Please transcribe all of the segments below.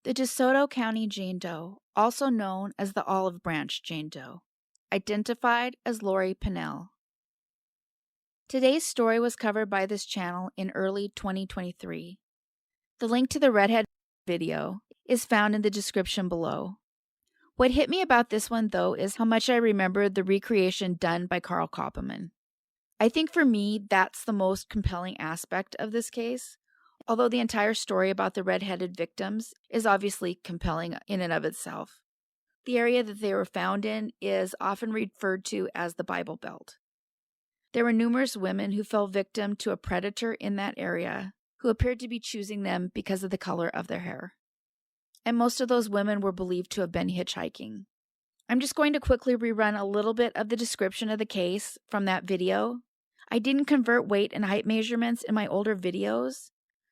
The DeSoto County Jane Doe, also known as the Olive Branch Jane Doe, identified as Lorie Pennell. Today's story was covered by this channel in early 2023. The link to the redhead video is found in the description below. What hit me about this one, though, is how much I remembered the recreation done by Carl Kadman. I think for me, that's the most compelling aspect of this case, although the entire story about the red-headed victims is obviously compelling in and of itself. The area that they were found in is often referred to as the Bible Belt. There were numerous women who fell victim to a predator in that area who appeared to be choosing them because of the color of their hair. And most of those women were believed to have been hitchhiking. I'm just going to quickly rerun a little bit of the description of the case from that video. I didn't convert weight and height measurements in my older videos,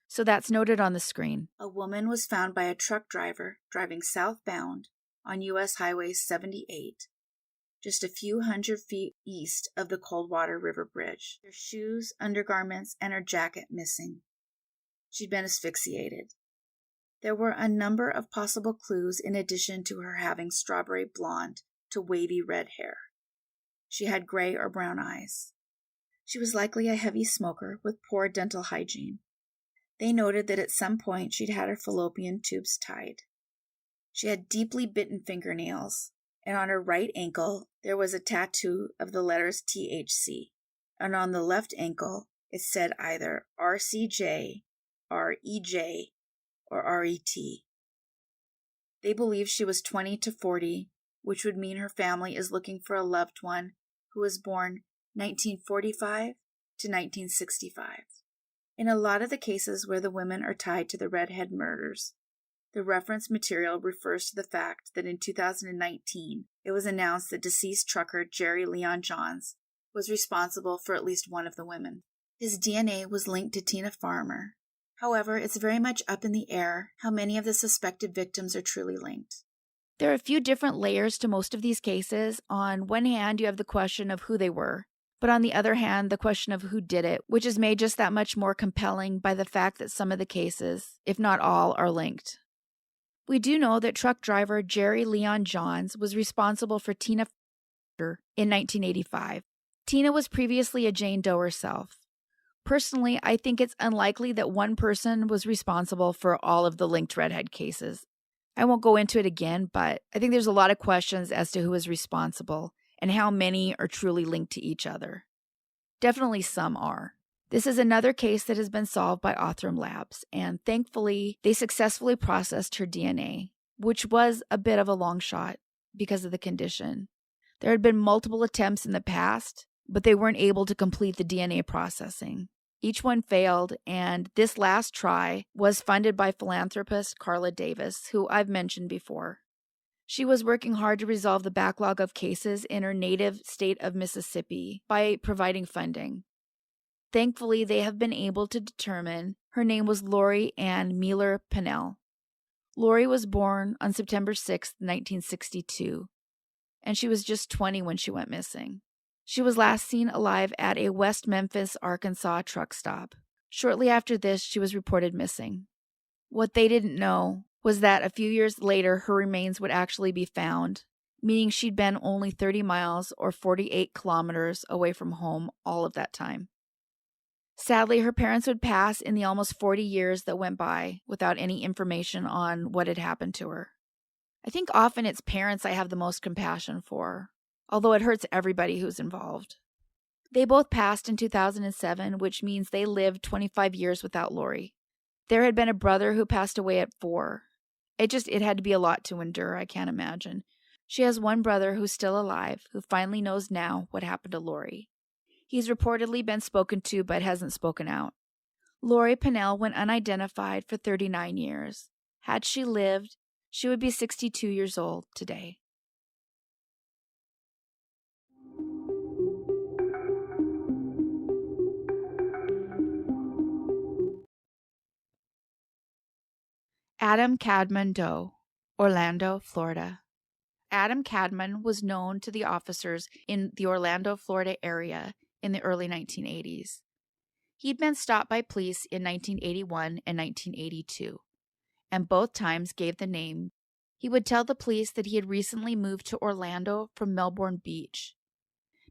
so that's noted on the screen. A woman was found by a truck driver driving southbound on U.S. Highway 78, just a few hundred feet east of the Coldwater River Bridge. Her shoes, undergarments, and her jacket missing. She'd been asphyxiated. There were a number of possible clues in addition to her having strawberry blonde to wavy red hair. She had gray or brown eyes. She was likely a heavy smoker with poor dental hygiene. They noted that at some point she'd had her fallopian tubes tied. She had deeply bitten fingernails, and on her right ankle there was a tattoo of the letters THC, and on the left ankle it said either RCJ, REJ, or RET. They believe she was 20 to 40, which would mean her family is looking for a loved one who was born 1945 to 1965. In a lot of the cases where the women are tied to the redhead murders, the reference material refers to the fact that in 2019, it was announced that deceased trucker Jerry Leon Johns was responsible for at least one of the women. His DNA was linked to Tina Farmer. However, it's very much up in the air how many of the suspected victims are truly linked. There are a few different layers to most of these cases. On one hand, you have the question of who they were, but on the other hand, the question of who did it, which is made just that much more compelling by the fact that some of the cases, if not all, are linked. We do know that truck driver Jerry Leon Johns was responsible for Tina Farmer in 1985. Tina was previously a Jane Doe herself. Personally, I think it's unlikely that one person was responsible for all of the linked redhead cases. I won't go into it again, but I think there's a lot of questions as to who is responsible and how many are truly linked to each other. Definitely some are. This is another case that has been solved by Othram Labs, and thankfully, they successfully processed her DNA, which was a bit of a long shot because of the condition. There had been multiple attempts in the past, but they weren't able to complete the DNA processing. Each one failed, and this last try was funded by philanthropist Carla Davis, who I've mentioned before. She was working hard to resolve the backlog of cases in her native state of Mississippi by providing funding. Thankfully, they have been able to determine her name was Lorie Pennell. Lorie was born on September 6, 1962, and she was just 20 when she went missing. She was last seen alive at a West Memphis, Arkansas truck stop. Shortly after this, she was reported missing. What they didn't know was that a few years later, her remains would actually be found, meaning she'd been only 30 miles or 48 kilometers away from home all of that time. Sadly, her parents would pass in the almost 40 years that went by without any information on what had happened to her. I think often it's parents I have the most compassion for, although it hurts everybody who's involved. They both passed in 2007, which means they lived 25 years without Lorie. There had been a brother who passed away at 4. It had to be a lot to endure, I can't imagine. She has one brother who's still alive, who finally knows now what happened to Lorie. He's reportedly been spoken to but hasn't spoken out. Lorie Pennell went unidentified for 39 years. Had she lived, she would be 62 years old today. Adam Kadman Doe, Orlando, Florida. Adam Kadman was known to the officers in the Orlando, Florida area in the early 1980s. He'd been stopped by police in 1981 and 1982, and both times gave the name. He would tell the police that he had recently moved to Orlando from Melbourne Beach.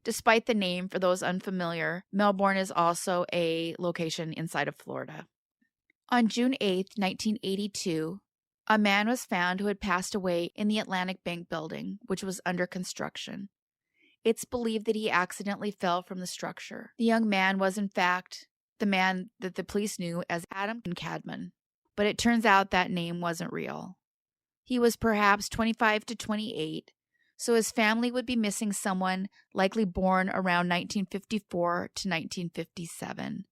Despite the name, for those unfamiliar, Melbourne is also a location inside of Florida. On June 8, 1982, a man was found who had passed away in the Atlantic Bank building, which was under construction. It's believed that he accidentally fell from the structure. The young man was, in fact, the man that the police knew as Adam Kadman, but it turns out that name wasn't real. He was perhaps 25 to 28, so his family would be missing someone likely born around 1954 to 1957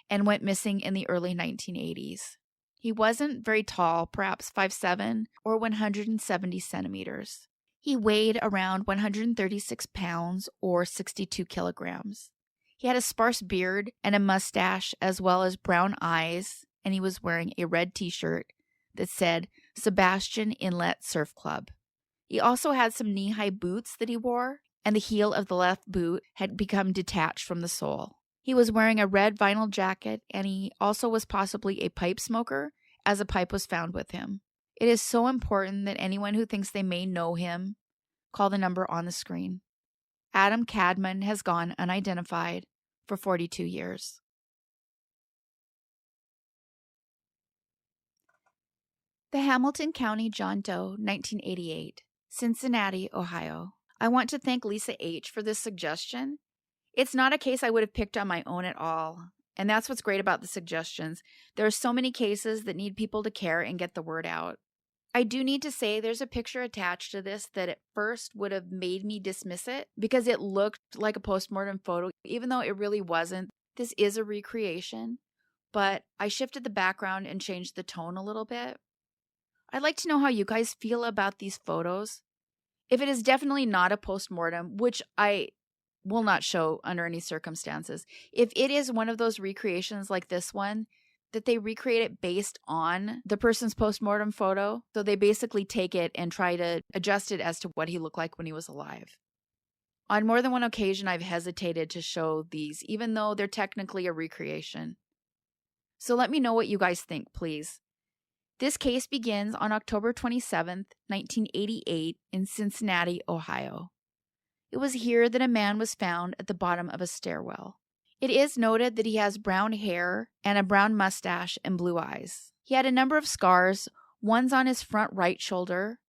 and went missing in the early 1980s. He wasn't very tall, perhaps 5'7" or 170 centimeters. He weighed around 136 pounds or 62 kilograms. He had a sparse beard and a mustache as well as brown eyes, and he was wearing a red t-shirt that said Sebastian Inlet Surf Club. He also had some knee-high boots that he wore, and the heel of the left boot had become detached from the sole. He was wearing a red vinyl jacket, and he also was possibly a pipe smoker, as a pipe was found with him. It is so important that anyone who thinks they may know him call the number on the screen. Adam Kadman has gone unidentified for 42 years. The Hamilton County John Doe, 1988, Cincinnati, Ohio. I want to thank Lisa H. for this suggestion. It's not a case I would have picked on my own at all, and that's what's great about the suggestions. There are so many cases that need people to care and get the word out. I do need to say there's a picture attached to this that at first would have made me dismiss it because it looked like a postmortem photo, even though it really wasn't. This is a recreation, but I shifted the background and changed the tone a little bit. I'd like to know how you guys feel about these photos. If it is definitely not a postmortem, which I will not show under any circumstances, if it is one of those recreations like this one, that they recreate it based on the person's postmortem photo, so they basically take it and try to adjust it as to what he looked like when he was alive. On more than one occasion, I've hesitated to show these, even though they're technically a recreation. So let me know what you guys think, please. This case begins on October 27th, 1988 in Cincinnati, Ohio. It was here that a man was found at the bottom of a stairwell. It is noted that he has brown hair and a brown mustache and blue eyes. He had a number of scars, one's on his front right shoulder,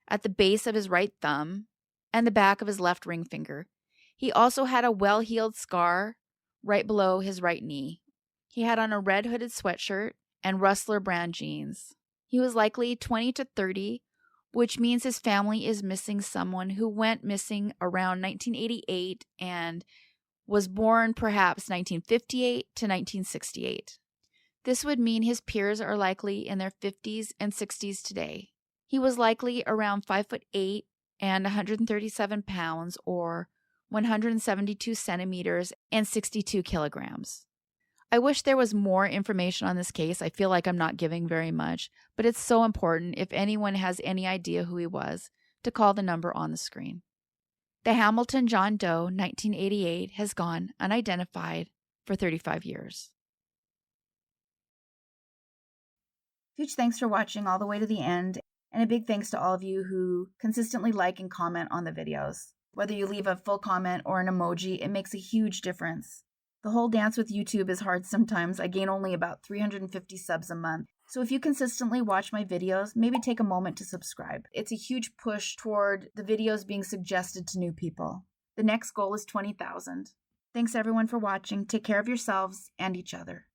at the base of his right thumb, and the back of his left ring finger. He also had a well-healed scar right below his right knee. He had on a red hooded sweatshirt and Rustler brand jeans. He was likely 20 to 30, which means his family is missing someone who went missing around 1988 and was born perhaps 1958 to 1968. This would mean his peers are likely in their 50s and 60s today. He was likely around 5'8" and 137 pounds or 172 centimeters and 62 kilograms. I wish there was more information on this case. I feel like I'm not giving very much, but it's so important, if anyone has any idea who he was, to call the number on the screen. The Hamilton John Doe, 1988, has gone unidentified for 35 years. Huge thanks for watching all the way to the end, and a big thanks to all of you who consistently like and comment on the videos. Whether you leave a full comment or an emoji, it makes a huge difference. The whole dance with YouTube is hard sometimes. I gain only about 350 subs a month. So if you consistently watch my videos, maybe take a moment to subscribe. It's a huge push toward the videos being suggested to new people. The next goal is 20,000. Thanks everyone for watching. Take care of yourselves and each other.